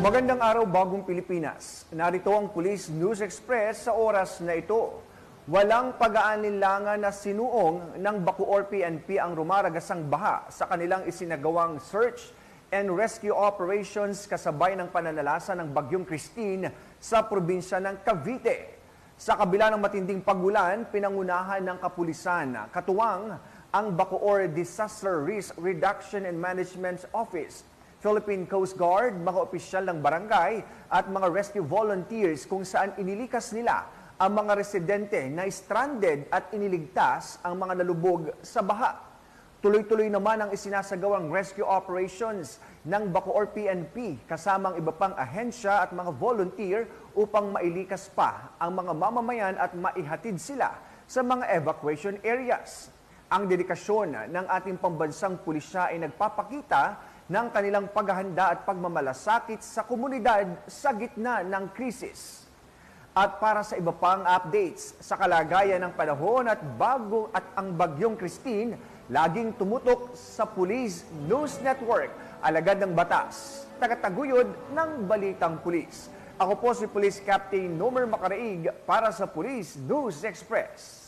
Magandang araw, Bagong Pilipinas. Narito ang Police News Express sa oras na ito. Walang pag-aalinlangan na sinuong ng Bacoor PNP ang rumaragasang baha sa kanilang isinagawang search and rescue operations kasabay ng pananalasa ng Bagyong Christine sa probinsya ng Cavite. Sa kabila ng matinding pagulan, pinangunahan ng kapulisan, katuwang ang Bacoor Disaster Risk Reduction and Management Office, Philippine Coast Guard, mga opisyal ng barangay at mga rescue volunteers kung saan inilikas nila ang mga residente na stranded at iniligtas ang mga nalubog sa baha. Tuloy-tuloy naman ang isinasagawang rescue operations ng Bacoor PNP kasamang iba pang ahensya at mga volunteer upang mailikas pa ang mga mamamayan at maihatid sila sa mga evacuation areas. Ang dedikasyon ng ating pambansang pulisya ay nagpapakita ng kanilang paghahanda at pagmamalasakit sa komunidad sa gitna ng krisis. At para sa iba pang updates sa kalagayan ng panahon at ang Bagyong Christine, laging tumutok sa Police News Network, alagad ng batas, tagataguyod ng Balitang Pulis. Ako po si Police Captain Nomer Macaraig para sa Police News Express.